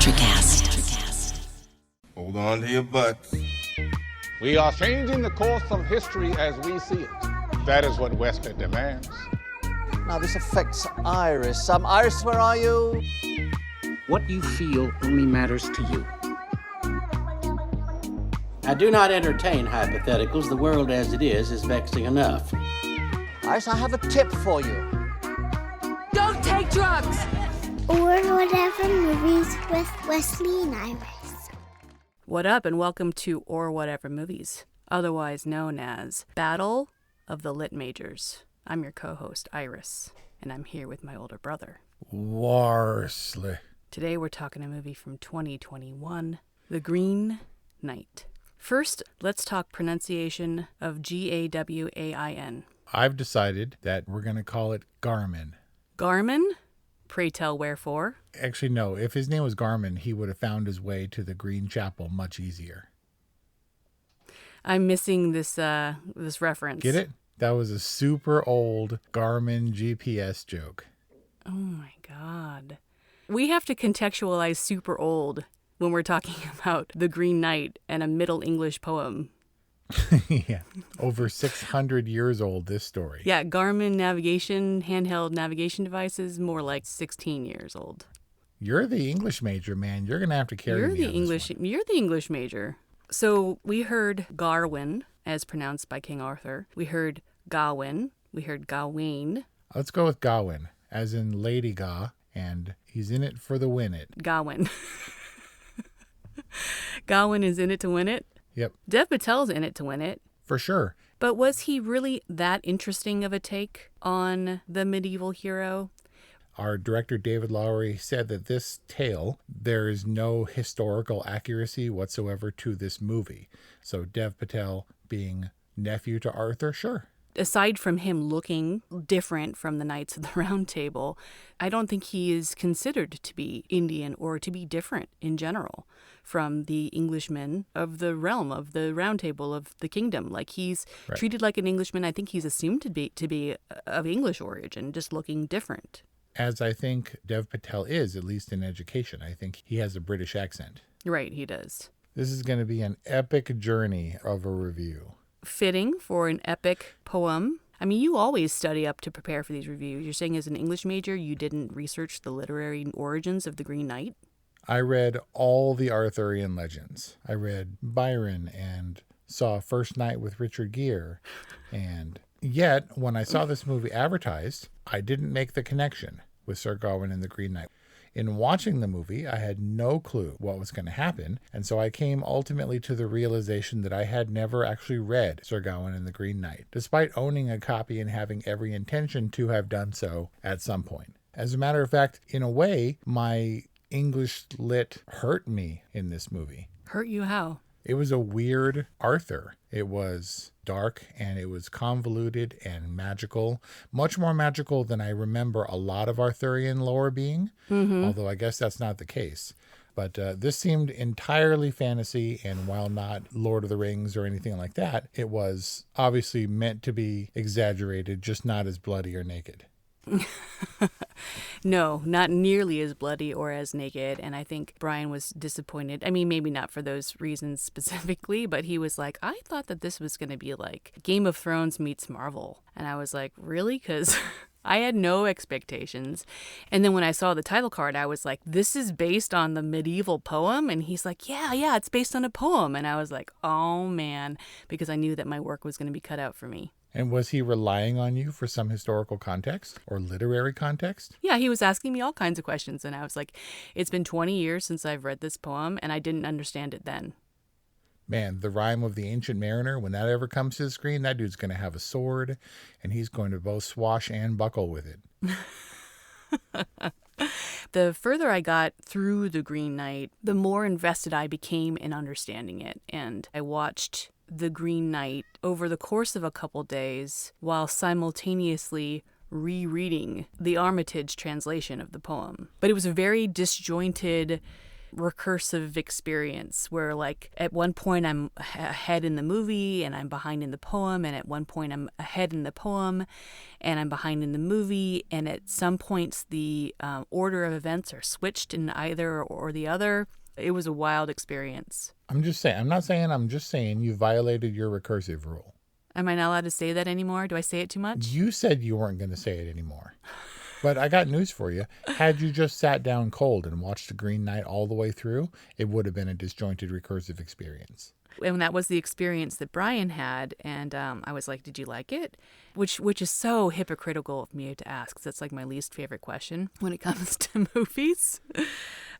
Electrocast. Hold on to your butts. We are changing the course of history as we see it. That is what Wesley demands. Now this affects Iris. Iris, where are you? What you feel only matters to you. I do not entertain hypotheticals. The world as it is vexing enough. Iris, I have a tip for you. Don't take drugs! Or Whatever Movies with Wesley and Iris. What up, and welcome to Or Whatever Movies, otherwise known as Battle of the Lit Majors. I'm your co-host, Iris, and I'm here with my older brother, Wesley. Today we're talking a movie from 2021, The Green Knight. First, let's talk pronunciation of Gawain. I've decided that we're going to call it Garmin. Garmin? Pray tell wherefore? Actually, no. If his name was Garmin, he would have found his way to the Green Chapel much easier. I'm missing this reference. Get it? That was a super old Garmin GPS joke. Oh my God. We have to contextualize super old when we're talking about The Green Knight and a Middle English poem. Yeah. Over 600 years old, this story. Yeah, Garmin navigation, handheld navigation devices, more like 16 years old. You're the English major, man. You're going to have to carry me on this one. You're the English major. So we heard Gawain, as pronounced by King Arthur. We heard Gawain. We heard Gawain. Let's go with Gawain, as in Lady Ga, and he's in it for the win it. Gawain. Gawain is in it to win it? Yep. Dev Patel's in it to win it. For sure. But was he really that interesting of a take on the medieval hero? Our director, David Lowery, said that this tale, there is no historical accuracy whatsoever to this movie. So Dev Patel being nephew to Arthur, sure. Aside from him looking different from the Knights of the Round Table, I don't think he is considered to be Indian or to be different in general from the Englishmen of the realm, of the Round Table, of the kingdom. Like, he's treated like an Englishman. I think he's assumed to be of English origin, just looking different. As I think Dev Patel is, at least in education. I think he has a British accent. Right, he does. This is going to be an epic journey of a review. Fitting for an epic poem. I mean, you always study up to prepare for these reviews. You're saying as an English major, you didn't research the literary origins of the Green Knight? I read all the Arthurian legends. I read Byron and saw First Night with Richard Gere. And yet, when I saw this movie advertised, I didn't make the connection with Sir Gawain and the Green Knight. In watching the movie, I had no clue what was going to happen, and so I came ultimately to the realization that I had never actually read Sir Gawain and the Green Knight, despite owning a copy and having every intention to have done so at some point. As a matter of fact, in a way, my English lit hurt me in this movie. Hurt you how? It was a weird Arthur. It was dark and it was convoluted and magical. Much more magical than I remember a lot of Arthurian lore being, although I guess that's not the case. But this seemed entirely fantasy, and while not Lord of the Rings or anything like that, it was obviously meant to be exaggerated, just not as bloody or naked. No, not nearly as bloody or as naked. And I think Brian was disappointed. I mean, maybe not for those reasons specifically, but he was like, I thought that this was going to be like Game of Thrones meets Marvel. And I was like, really? Because I had no expectations. And then when I saw the title card, I was like, this is based on the medieval poem? And he's like, yeah, it's based on a poem. And I was like, oh man, because I knew that my work was going to be cut out for me. And was he relying on you for some historical context or literary context? Yeah, he was asking me all kinds of questions. And I was like, it's been 20 years since I've read this poem, and I didn't understand it then. Man, the rhyme of the Ancient Mariner, when that ever comes to the screen, that dude's going to have a sword, and he's going to both swash and buckle with it. The further I got through The Green Knight, the more invested I became in understanding it. And I watched The Green Knight over the course of a couple days while simultaneously rereading the Armitage translation of the poem. But it was a very disjointed recursive experience where, like, at one point I'm ahead in the movie and I'm behind in the poem, and at one point I'm ahead in the poem and I'm behind in the movie, and at some points the order of events are switched in either or the other. It was a wild experience. I'm just saying you violated your recursive rule. Am I not allowed to say that anymore? Do I say it too much? You said you weren't going to say it anymore. But I got news for you. Had you just sat down cold and watched The Green Knight all the way through, it would have been a disjointed recursive experience. And that was the experience that Brian had, and I was like, did you like it? Which is so hypocritical of me to ask, 'cause that's like my least favorite question when it comes to movies.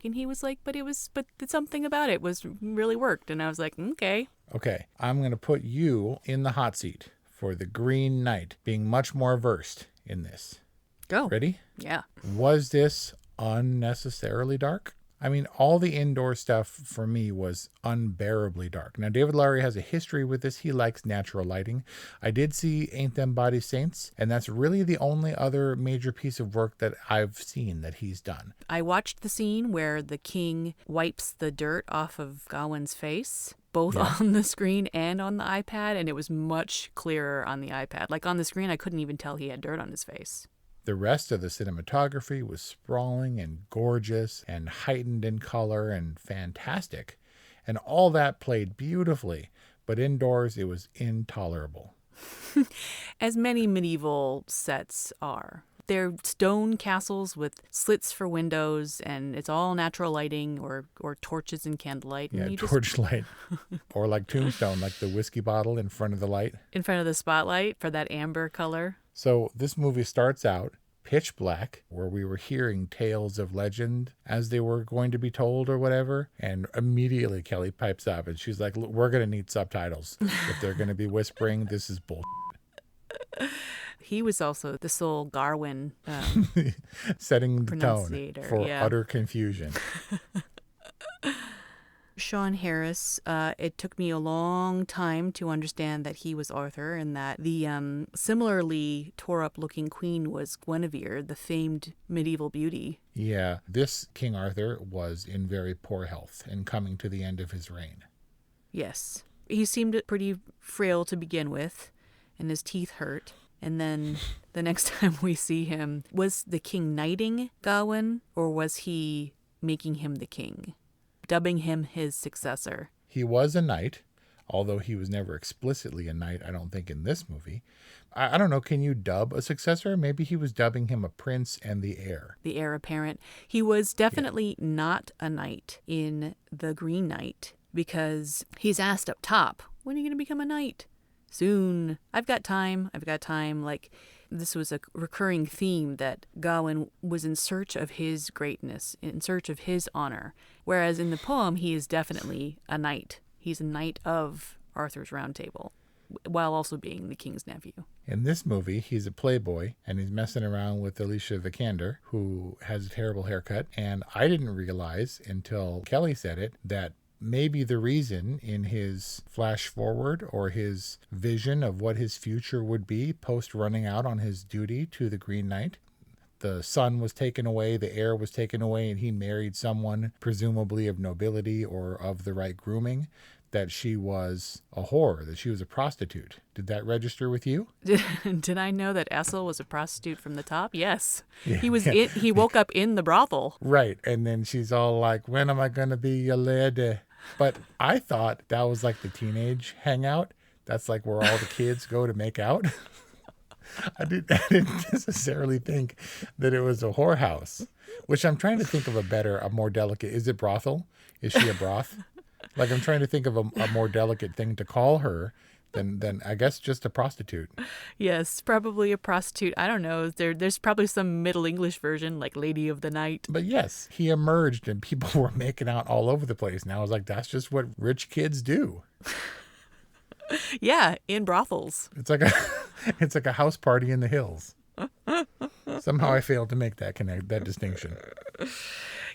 And he was like, but something about it was really worked. And I was like, okay. Okay, I'm going to put you in the hot seat for The Green Knight, being much more versed in this. Go. Ready? Yeah. Was this unnecessarily dark? I mean, all the indoor stuff for me was unbearably dark. Now, David Lowery has a history with this. He likes natural lighting. I did see Ain't Them Body Saints, and that's really the only other major piece of work that I've seen that he's done. I watched the scene where the king wipes the dirt off of Gawain's face, both on the screen and on the iPad, and it was much clearer on the iPad. Like on the screen, I couldn't even tell he had dirt on his face. The rest of the cinematography was sprawling and gorgeous and heightened in color and fantastic. And all that played beautifully, but indoors it was intolerable. As many medieval sets are. They're stone castles with slits for windows, and it's all natural lighting or torches and candlelight. Yeah, And torchlight. Or like Tombstone, like the whiskey bottle in front of the light. in front of the spotlight for that amber color. So this movie starts out pitch black, where we were hearing tales of legend as they were going to be told or whatever. And immediately Kelly pipes up and she's like, "Look, we're going to need subtitles. If they're going to be whispering, this is bull." He was also the sole Gawain Setting the tone pronunciator, for yeah. utter confusion. Sean Harris, it took me a long time to understand that he was Arthur, and that the similarly tore-up-looking queen was Guinevere, the famed medieval beauty. Yeah, this King Arthur was in very poor health and coming to the end of his reign. Yes. He seemed pretty frail to begin with, and his teeth hurt. And then the next time we see him, was the king knighting Gawain, or was he making him the king? Dubbing him his successor. He was a knight, although he was never explicitly a knight, I don't think, in this movie. I don't know, can you dub a successor? Maybe he was dubbing him a prince and the heir. The heir apparent. He was definitely not a knight in The Green Knight, because he's asked up top, when are you going to become a knight? Soon. I've got time. Like, this was a recurring theme that Gawain was in search of his greatness, in search of his honor. Whereas in the poem, he is definitely a knight. He's a knight of Arthur's Round Table, while also being the king's nephew. In this movie, he's a playboy, and he's messing around with Alicia Vikander, who has a terrible haircut. And I didn't realize until Kelly said it that maybe the reason in his flash forward or his vision of what his future would be post running out on his duty to the Green Knight, the son was taken away, the heir was taken away, and he married someone presumably of nobility or of the right grooming, that she was a whore, that she was a prostitute. Did that register with you? Did I know that Essel was a prostitute from the top? Yes. Yeah. He woke up in the brothel. Right. And then she's all like, "When am I going to be a lady?" But I thought that was like the teenage hangout. That's like where all the kids go to make out. I didn't necessarily think that it was a whorehouse, which I'm trying to think of a more delicate. Is it brothel? Is she a broth? Like, I'm trying to think of a more delicate thing to call her than I guess just a prostitute. Yes, probably a prostitute. I don't know. There's probably some Middle English version, like Lady of the Night. But yes, he emerged and people were making out all over the place. And I was like, that's just what rich kids do. Yeah, in brothels. It's like a house party in the hills. Somehow I failed to make that distinction.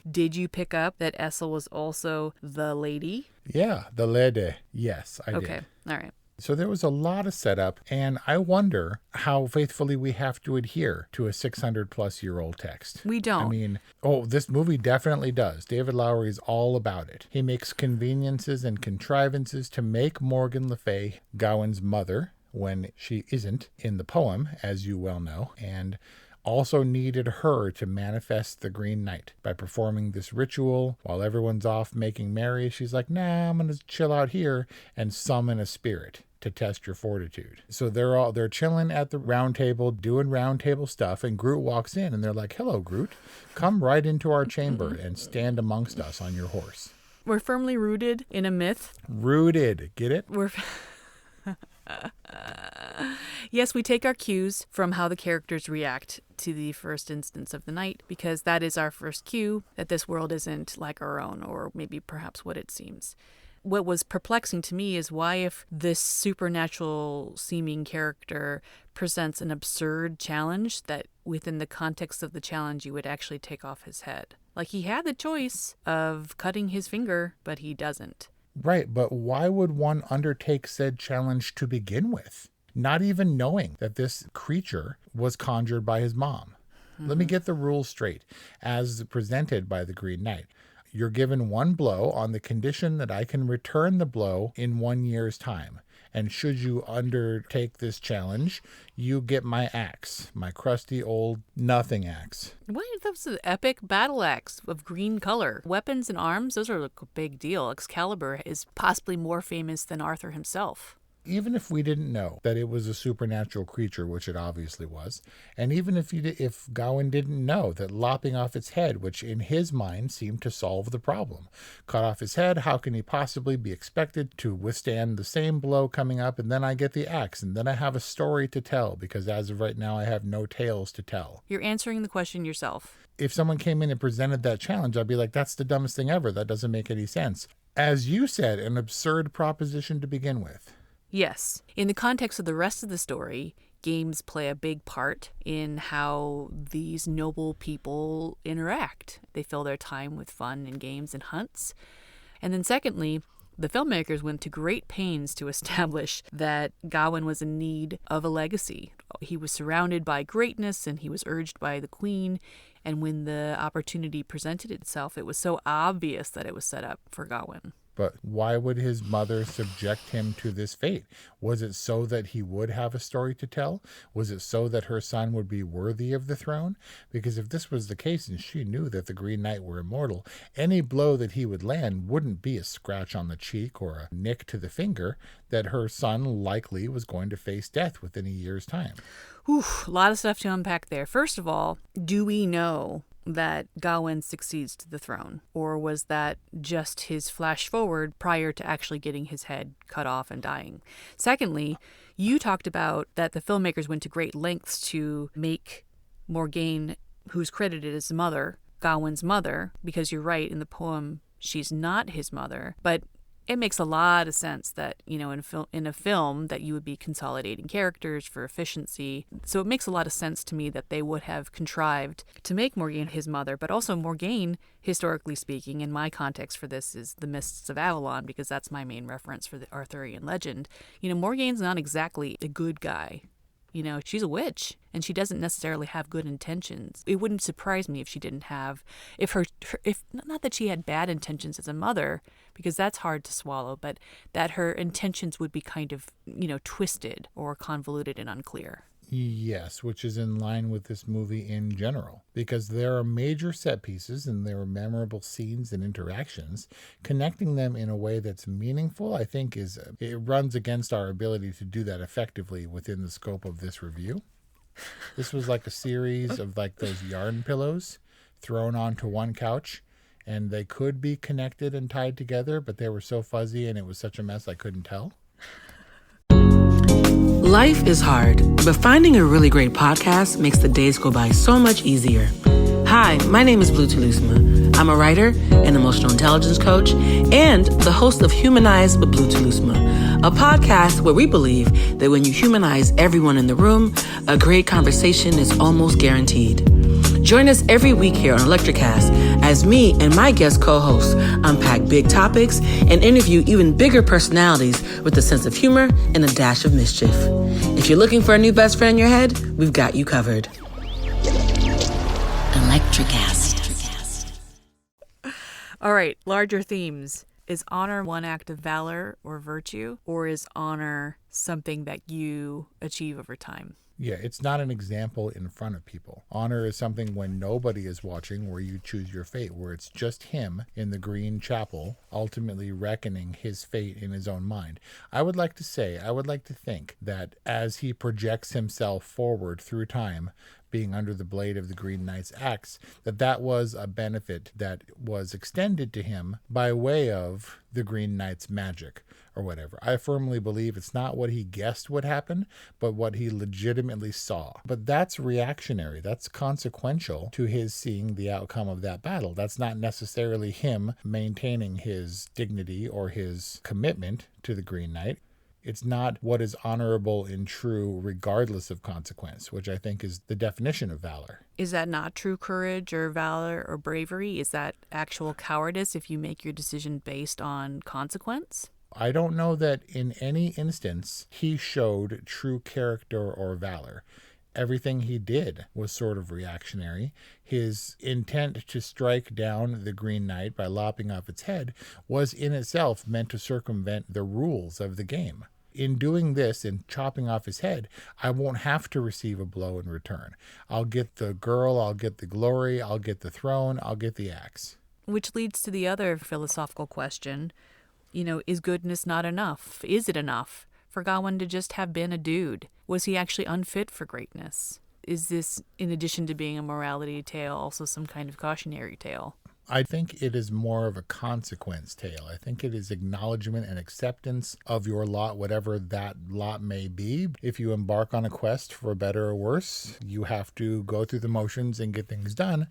Did you pick up that Essel was also the lady? Yeah, the lady. Yes, I did. Okay, all right. So there was a lot of setup, and I wonder how faithfully we have to adhere to a 600-plus-year-old text. We don't. I mean, this movie definitely does. David Lowery is all about it. He makes conveniences and contrivances to make Morgan Le Fay Gawain's mother when she isn't in the poem, as you well know, and also needed her to manifest the Green Knight by performing this ritual while everyone's off making merry. She's like, nah, I'm going to chill out here and summon a spirit to test your fortitude. So they're chilling at the round table, doing round table stuff, and Groot walks in and they're like, hello, Groot, come right into our chamber and stand amongst us on your horse. We're firmly rooted in a myth. Rooted, get it? Yes, we take our cues from how the characters react to the first instance of the night, because that is our first cue that this world isn't like our own, or maybe perhaps what it seems. What was perplexing to me is why, if this supernatural seeming character presents an absurd challenge, that within the context of the challenge you would actually take off his head. Like, he had the choice of cutting his finger, but he doesn't. Right, but why would one undertake said challenge to begin with? Not even knowing that this creature was conjured by his mom. Mm-hmm. Let me get the rules straight, as presented by the Green Knight. You're given one blow on the condition that I can return the blow in 1 year's time. And should you undertake this challenge, you get my axe, my crusty old nothing axe. What? That was an epic battle axe of green color. Weapons and arms, those are a big deal. Excalibur is possibly more famous than Arthur himself. Even if we didn't know that it was a supernatural creature, which it obviously was, and even if Gawain didn't know that lopping off its head, which in his mind seemed to solve the problem, cut off his head, how can he possibly be expected to withstand the same blow coming up? And then I get the axe, and then I have a story to tell, because as of right now I have no tales to tell. You're answering the question yourself. If someone came in and presented that challenge, I'd be like, that's the dumbest thing ever. That doesn't make any sense. As you said, an absurd proposition to begin with. Yes. In the context of the rest of the story, games play a big part in how these noble people interact. They fill their time with fun and games and hunts. And then secondly, the filmmakers went to great pains to establish that Gawain was in need of a legacy. He was surrounded by greatness and he was urged by the queen. And when the opportunity presented itself, it was so obvious that it was set up for Gawain. But why would his mother subject him to this fate? Was it so that he would have a story to tell? Was it so that her son would be worthy of the throne? Because if this was the case and she knew that the Green Knight were immortal, any blow that he would land wouldn't be a scratch on the cheek or a nick to the finger, that her son likely was going to face death within a year's time. A lot of stuff to unpack there. First of all, do we know that Gawain succeeds to the throne? Or was that just his flash forward prior to actually getting his head cut off and dying? Secondly, you talked about that the filmmakers went to great lengths to make Morgane, who's credited as mother, Gawain's mother, because you're right, in the poem, she's not his mother. But it makes a lot of sense that, in a film that you would be consolidating characters for efficiency. So it makes a lot of sense to me that they would have contrived to make Morgane his mother. But also Morgane, historically speaking, in my context for this is the Mists of Avalon, because that's my main reference for the Arthurian legend. Morgane's not exactly a good guy. She's a witch, and she doesn't necessarily have good intentions. It wouldn't surprise me if she didn't have, if not that she had bad intentions as a mother, because that's hard to swallow, but that her intentions would be kind of, twisted or convoluted and unclear. Yes, which is in line with this movie in general, because there are major set pieces and there are memorable scenes and interactions. Connecting them in a way that's meaningful, I think, it runs against our ability to do that effectively within the scope of this review. This was like a series of like those yarn pillows thrown onto one couch, and they could be connected and tied together, but they were so fuzzy and it was such a mess I couldn't tell. Life is hard, but finding a really great podcast makes the days go by so much easier. Hi, my name is Blue Toulousma. I'm a writer, an emotional intelligence coach, and the host of Humanize with Blue Toulousma, a podcast where we believe that when you humanize everyone in the room, a great conversation is almost guaranteed. Join us every week here on Electricast as me and my guest co-hosts unpack big topics and interview even bigger personalities with a sense of humor and a dash of mischief. If you're looking for a new best friend in your head, we've got you covered. Electricast. All right, larger themes. Is honor one act of valor or virtue, or is honor something that you achieve over time? Yeah, it's not an example in front of people. Honor is something when nobody is watching, where you choose your fate, where it's just him in the green chapel, ultimately reckoning his fate in his own mind. I would like to think that as he projects himself forward through time, being under the blade of the Green Knight's axe, that was a benefit that was extended to him by way of the Green Knight's magic or whatever. I firmly believe it's not what he guessed would happen, but what he legitimately saw. But that's reactionary. That's consequential to his seeing the outcome of that battle. That's not necessarily him maintaining his dignity or his commitment to the Green Knight. It's not what is honorable and true regardless of consequence, which I think is the definition of valor. Is that not true courage or valor or bravery? Is that actual cowardice if you make your decision based on consequence? I don't know that in any instance he showed true character or valor. Everything he did was sort of reactionary. His intent to strike down the Green Knight by lopping off its head was in itself meant to circumvent the rules of the game. In doing this and chopping off his head, I won't have to receive a blow in return. I'll get the girl, I'll get the glory, I'll get the throne, I'll get the axe. Which leads to the other philosophical question, is goodness not enough? Is it enough for Gawain to just have been a dude? Was he actually unfit for greatness? Is this, in addition to being a morality tale, also some kind of cautionary tale? I think it is more of a consequence tale. I think it is acknowledgement and acceptance of your lot, whatever that lot may be. If you embark on a quest for better or worse, you have to go through the motions and get things done.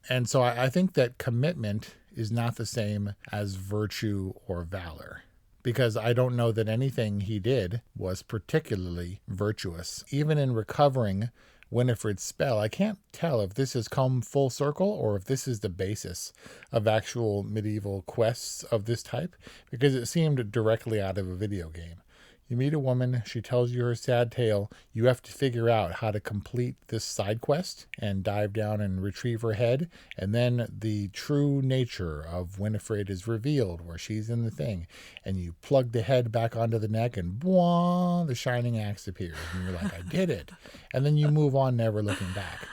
And so I think that commitment is not the same as virtue or valor, because I don't know that anything he did was particularly virtuous. Even in recovering Winifred's spell, I can't tell if this has come full circle or if this is the basis of actual medieval quests of this type, because it seemed directly out of a video game. You meet a woman, she tells you her sad tale, you have to figure out how to complete this side quest and dive down and retrieve her head, and then the true nature of Winifred is revealed where she's in the thing, and you plug the head back onto the neck and bwah, the shining axe appears, and you're like, I did it. And then you move on, never looking back.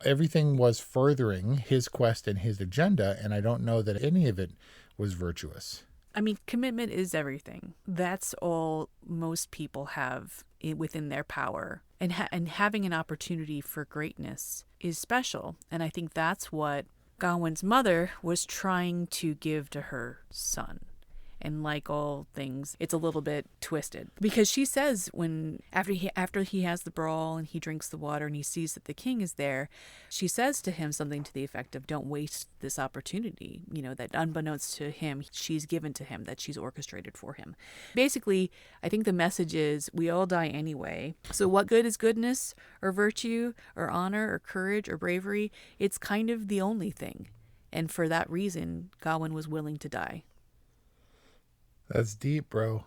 Everything was furthering his quest and his agenda, and I don't know that any of it was virtuous. I mean, commitment is everything. That's all most people have within their power. And having an opportunity for greatness is special. And I think that's what Gawain's mother was trying to give to her son. And like all things, it's a little bit twisted. Because she says after he has the brawl and he drinks the water and he sees that the king is there, she says to him something to the effect of, don't waste this opportunity, that unbeknownst to him, she's given to him, that she's orchestrated for him. Basically, I think the message is we all die anyway. So what good is goodness or virtue or honor or courage or bravery? It's kind of the only thing. And for that reason, Gawain was willing to die. That's deep, bro.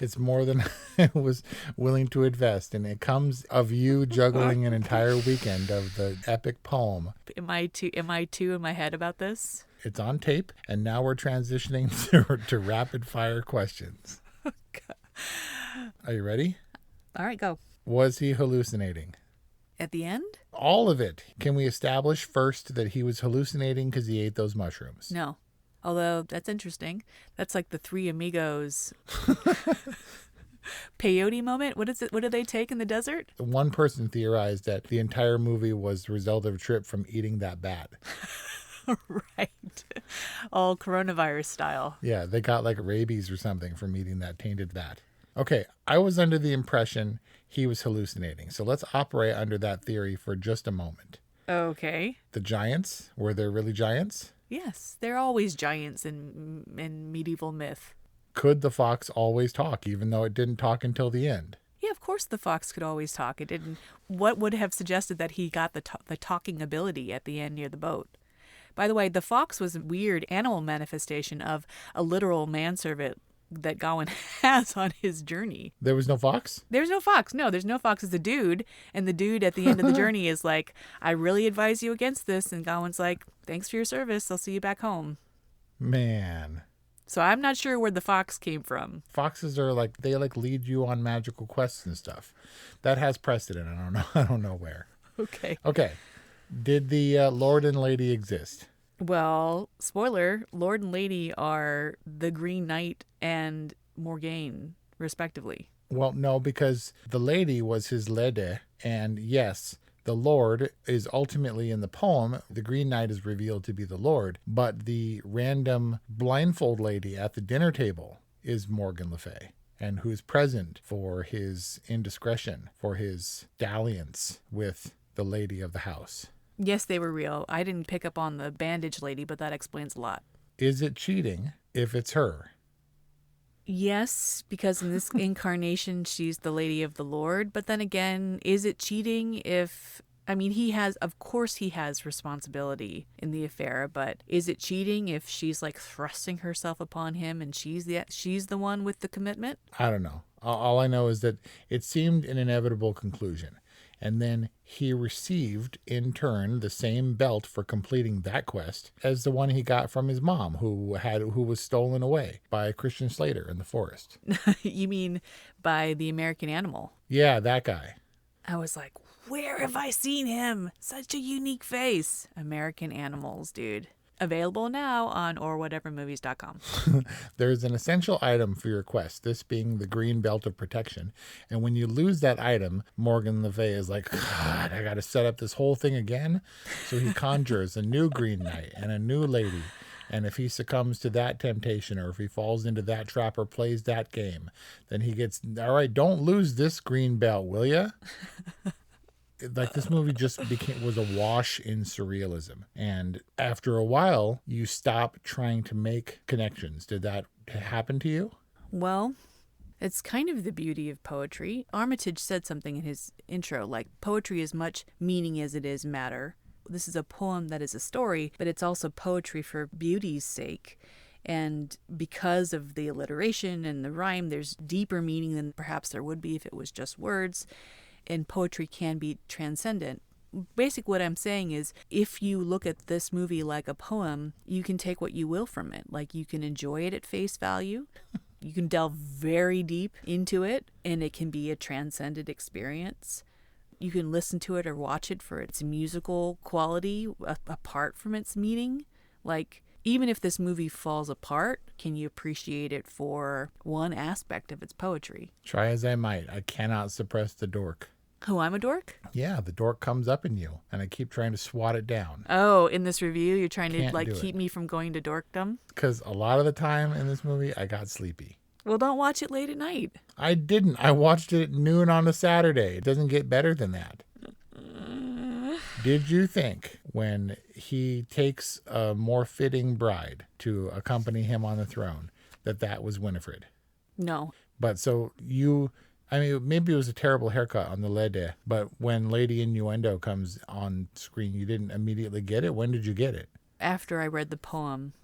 It's more than I was willing to invest. And it comes of you juggling an entire weekend of the epic poem. Am I too in my head about this? It's on tape. And now we're transitioning to rapid fire questions. Are you ready? All right, go. Was he hallucinating? At the end? All of it. Can we establish first that he was hallucinating because he ate those mushrooms? No. Although, that's interesting. That's like the Three Amigos peyote moment. What is it? What did they take in the desert? One person theorized that the entire movie was the result of a trip from eating that bat. Right. All coronavirus style. Yeah, they got like rabies or something from eating that tainted bat. Okay, I was under the impression he was hallucinating. So let's operate under that theory for just a moment. Okay. The giants, were there really giants? Yes, there are always giants in medieval myth. Could the fox always talk, even though it didn't talk until the end? Yeah, of course the fox could always talk. It didn't. What would have suggested that he got the talking ability at the end near the boat? By the way, the fox was a weird animal manifestation of a literal manservant that Gawain has on his journey. There was no fox? There's no fox. No, there's no fox. It's a dude. And the dude at the end of the journey is like, I really advise you against this. And Gawain's like, thanks for your service. I'll see you back home. Man. So I'm not sure where the fox came from. Foxes are like, they like lead you on magical quests and stuff. That has precedent. I don't know. I don't know where. Okay. Okay. Did the Lord and Lady exist? Well, spoiler, Lord and Lady are the Green Knight and Morgaine, respectively. Well, no, because the lady was his lede, and yes, the Lord is ultimately in the poem. The Green Knight is revealed to be the Lord, but the random blindfold lady at the dinner table is Morgan Le Fay, and who's present for his indiscretion, for his dalliance with the lady of the house. Yes, they were real. I didn't pick up on the bandage lady, but that explains a lot. Is it cheating if it's her? Yes, because in this incarnation, she's the Lady of the Lord. But then again, is it cheating if... I mean, of course he has responsibility in the affair, but is it cheating if she's like thrusting herself upon him and she's the one with the commitment? I don't know. All I know is that it seemed an inevitable conclusion. And then he received, in turn, the same belt for completing that quest as the one he got from his mom, who was stolen away by Christian Slater in the forest. You mean by the American Animal? Yeah, that guy. I was like, where have I seen him? Such a unique face. American Animals, dude. Available now on orwhatevermovies.com. There's an essential item for your quest, this being the green belt of protection. And when you lose that item, Morgan Le Fay is like, God, I got to set up this whole thing again. So he conjures a new Green Knight and a new lady. And if he succumbs to that temptation, or if he falls into that trap or plays that game, then he gets, all right, don't lose this green belt, will ya? Like, this movie just was a wash in surrealism. And after a while, you stop trying to make connections. Did that happen to you? Well, it's kind of the beauty of poetry. Armitage said something in his intro, like, poetry is much meaning as it is matter. This is a poem that is a story, but it's also poetry for beauty's sake. And because of the alliteration and the rhyme, there's deeper meaning than perhaps there would be if it was just words. And poetry can be transcendent. Basically, what I'm saying is, if you look at this movie like a poem, you can take what you will from it. Like, you can enjoy it at face value. You can delve very deep into it, and it can be a transcendent experience. You can listen to it or watch it for its musical quality, apart from its meaning. Like, even if this movie falls apart, can you appreciate it for one aspect of its poetry? Try as I might, I cannot suppress the dork. Who, I'm a dork? Yeah, the dork comes up in you, and I keep trying to swat it down. Oh, in this review, you're trying to Can't do keep me from going to dorkdom? Because a lot of the time in this movie, I got sleepy. Well, don't watch it late at night. I didn't. I watched it at noon on a Saturday. It doesn't get better than that. Did you think when he takes a more fitting bride to accompany him on the throne that was Winifred? No. But so maybe it was a terrible haircut on the lede, but when Lady Innuendo comes on screen, you didn't immediately get it? When did you get it? After I read the poem.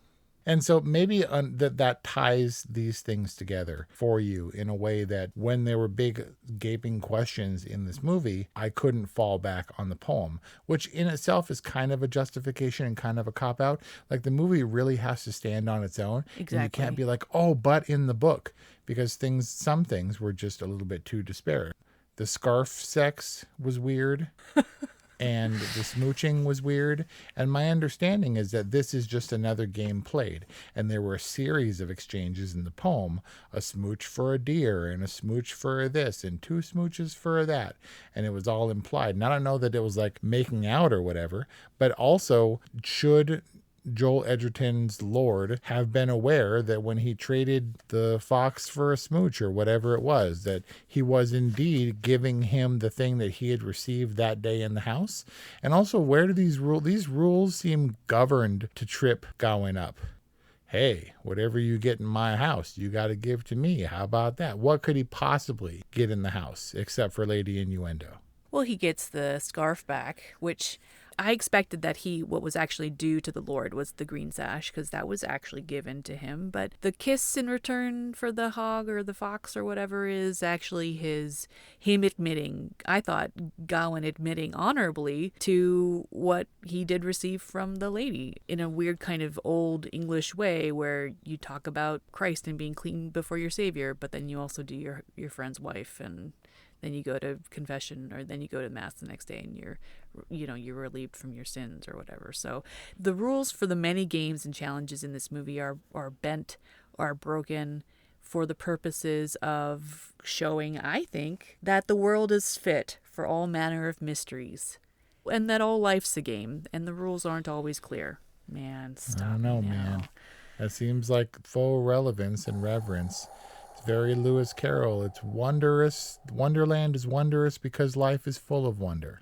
And so maybe that ties these things together for you in a way that when there were big gaping questions in this movie, I couldn't fall back on the poem, which in itself is kind of a justification and kind of a cop-out. Like, the movie really has to stand on its own. Exactly. And you can't be like, oh, but in the book, because some things were just a little bit too disparate. The scarf sex was weird. And the smooching was weird. And my understanding is that this is just another game played. And there were a series of exchanges in the poem, a smooch for a deer and a smooch for this and 2 smooches for that. And it was all implied. And I don't know that it was like making out or whatever, but also should Joel Edgerton's Lord have been aware that when he traded the fox for a smooch or whatever it was, that he was indeed giving him the thing that he had received that day in the house? And also, where do these rules seem governed to trip Gawain up? hey, whatever you get in my house, you got to give to me. How about that? What could he possibly get in the house except for Lady Innuendo? Well, he gets the scarf back, which I expected that what was actually due to the Lord was the green sash, because that was actually given to him. But the kiss in return for the hog or the fox or whatever is actually him admitting, I thought, Gawain admitting honorably to what he did receive from the lady in a weird kind of old English way where you talk about Christ and being clean before your Savior, but then you also do your friend's wife, and then you go to confession, or then you go to mass the next day, and you're relieved from your sins or whatever. So the rules for the many games and challenges in this movie are broken for the purposes of showing, I think, that the world is fit for all manner of mysteries, and that all life's a game, and the rules aren't always clear. Man, stop. I don't know, man. That seems like full relevance and reverence. Very Lewis Carroll. It's wondrous. Wonderland is wondrous because life is full of wonder.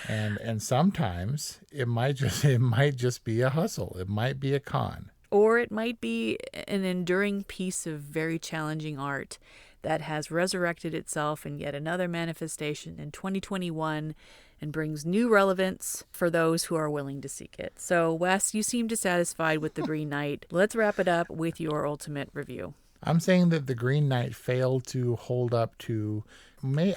And sometimes it might just be a hustle. It might be a con. Or it might be an enduring piece of very challenging art that has resurrected itself in yet another manifestation in 2021 and brings new relevance for those who are willing to seek it. So, Wes, you seem dissatisfied with The Green Knight. Let's wrap it up with your ultimate review. I'm saying that The Green Knight failed to hold up to,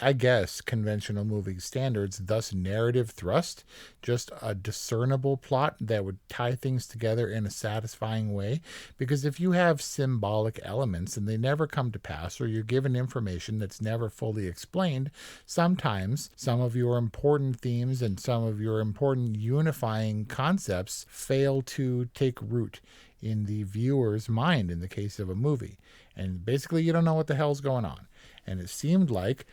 I guess, conventional movie standards, thus narrative thrust, just a discernible plot that would tie things together in a satisfying way. Because if you have symbolic elements and they never come to pass, or you're given information that's never fully explained, sometimes some of your important themes and some of your important unifying concepts fail to take root in the viewer's mind in the case of a movie. And basically you don't know what the hell's going on. And it seemed like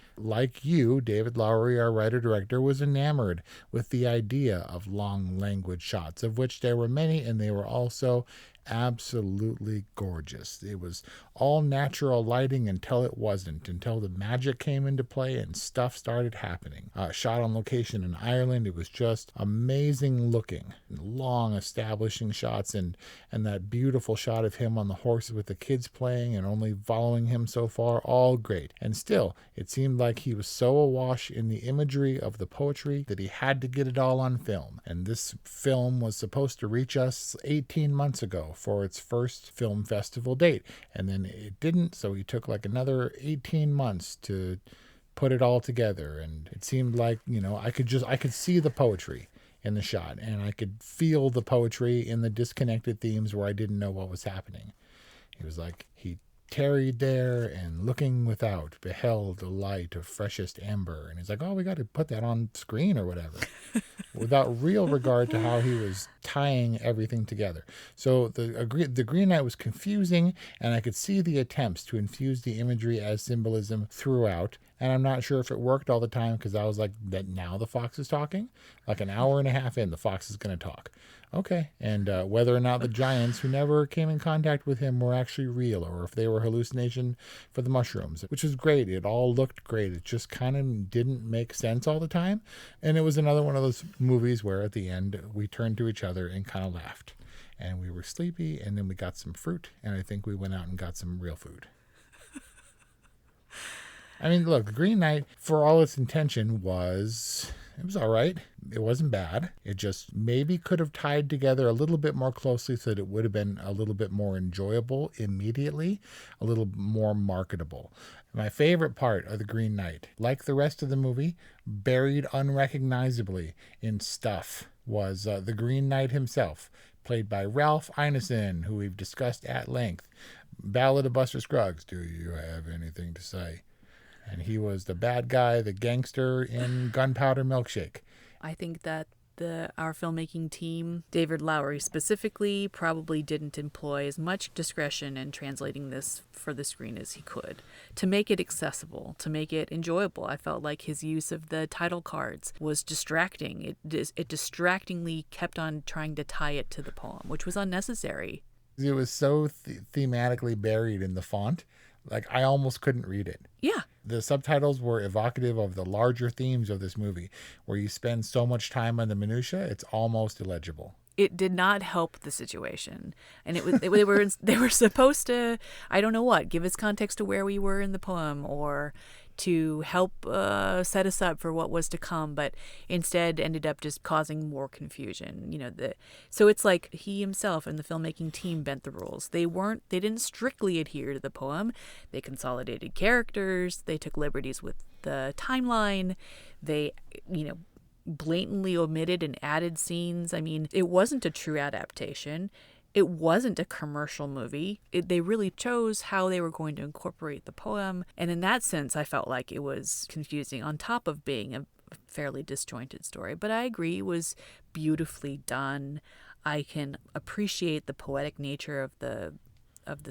you, David Lowery, our writer-director, was enamored with the idea of long language shots, of which there were many, and they were also absolutely gorgeous. It was all natural lighting until it wasn't, until the magic came into play and stuff started happening. Shot on location in Ireland, it was just amazing looking. Long establishing shots and that beautiful shot of him on the horse with the kids playing and only following him so far, all great. And still, it seemed like he was so awash in the imagery of the poetry that he had to get it all on film. And this film was supposed to reach us 18 months ago for its first film festival date, and then it didn't, so he took like another 18 months to put it all together. And it seemed like, I could see the poetry in the shot, and I could feel the poetry in the disconnected themes where I didn't know what was happening. It was like he tarried there and looking without beheld the light of freshest amber, and he's like, oh, we got to put that on screen or whatever, without real regard to how he was tying everything together. So the Green Knight was confusing, and I could see the attempts to infuse the imagery as symbolism throughout, and I'm not sure if it worked all the time, because I was like, that now the fox is talking? Like an hour and a half in, the fox is going to talk. Okay. And whether or not the giants who never came in contact with him were actually real, or if they were hallucination for the mushrooms, which was great. It all looked great. It just kind of didn't make sense all the time. And it was another one of those movies where at the end we turned to each other and kind of laughed. And we were sleepy, and then we got some fruit, and I think we went out and got some real food. I mean, look, The Green Knight, for all its intention, was all right. It wasn't bad. It just maybe could have tied together a little bit more closely so that it would have been a little bit more enjoyable immediately, a little more marketable. My favorite part of The Green Knight, like the rest of the movie, buried unrecognizably in stuff, was the Green Knight himself, played by Ralph Ineson, who we've discussed at length. Ballad of Buster Scruggs, do you have anything to say? And he was the bad guy, the gangster in Gunpowder Milkshake. I think that our filmmaking team, David Lowery specifically, probably didn't employ as much discretion in translating this for the screen as he could to make it accessible, to make it enjoyable. I felt like his use of the title cards was distracting. It distractingly kept on trying to tie it to the poem, which was unnecessary. It was so thematically buried in the font. Like, I almost couldn't read it. Yeah. The subtitles were evocative of the larger themes of this movie, where you spend so much time on the minutia, it's almost illegible. it did not help the situation. And they were supposed to, I don't know what, give us context to where we were in the poem, or to help set us up for what was to come, but instead ended up just causing more confusion. So it's like he himself and the filmmaking team bent the rules. They didn't strictly adhere to the poem. They consolidated characters. They took liberties with the timeline. They, blatantly omitted and added scenes. I mean, it wasn't a true adaptation. It wasn't a commercial movie. They really chose how they were going to incorporate the poem. And in that sense, I felt like it was confusing on top of being a fairly disjointed story. But I agree, it was beautifully done. I can appreciate the poetic nature of the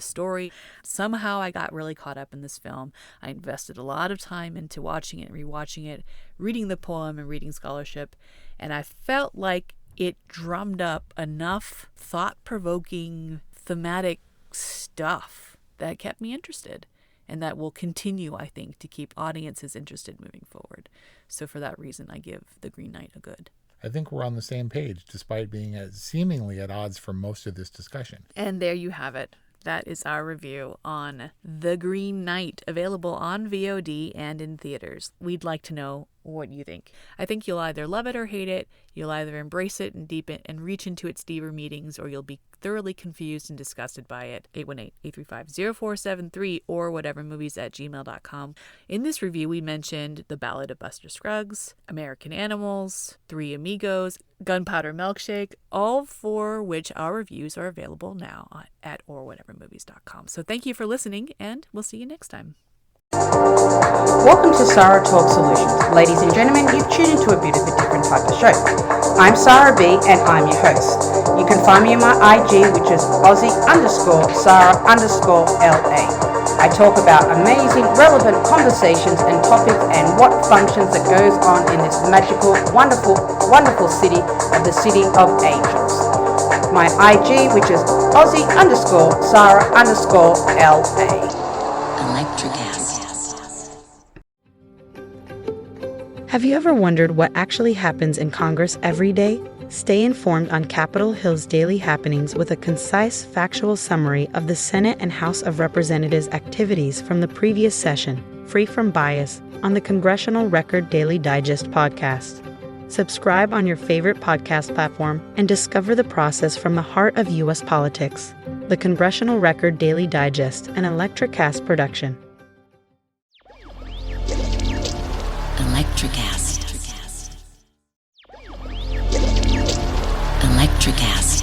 story. Somehow I got really caught up in this film. I invested a lot of time into watching it, rewatching it, reading the poem and reading scholarship. And I felt like it drummed up enough thought-provoking thematic stuff that kept me interested, and that will continue, I think, to keep audiences interested moving forward. So for that reason, I give The Green Knight a good. I think we're on the same page, despite being seemingly at odds for most of this discussion. And there you have it. That is our review on The Green Knight, available on VOD and in theaters. We'd like to know what you think. I think you'll either love it or hate it. You'll either embrace it and deepen and reach into its deeper meanings, or you'll be thoroughly confused and disgusted by it. 818-835-0473 or whatevermovies@gmail.com. In this review, we mentioned The Ballad of Buster Scruggs, American Animals, Three Amigos, Gunpowder Milkshake, all for which our reviews are available now at orwhatevermovies.com. So thank you for listening, and we'll see you next time. Welcome to Sarah Talk Solutions. Ladies and gentlemen, you've tuned into a bit of a different type of show. I'm Sarah B and I'm your host. You can find me on my IG, which is Aussie_Sarah_LA. I talk about amazing, relevant conversations and topics and what functions that goes on in this magical, wonderful, wonderful city of the City of Angels. My IG, which is Aussie_Sarah_LA. Electric acid. Have you ever wondered what actually happens in Congress every day? Stay informed on Capitol Hill's daily happenings with a concise, factual summary of the Senate and House of Representatives' activities from the previous session, free from bias, on the Congressional Record Daily Digest podcast. Subscribe on your favorite podcast platform and discover the process from the heart of U.S. politics. The Congressional Record Daily Digest, an Electric Cast production. Electric acid. Electric acid.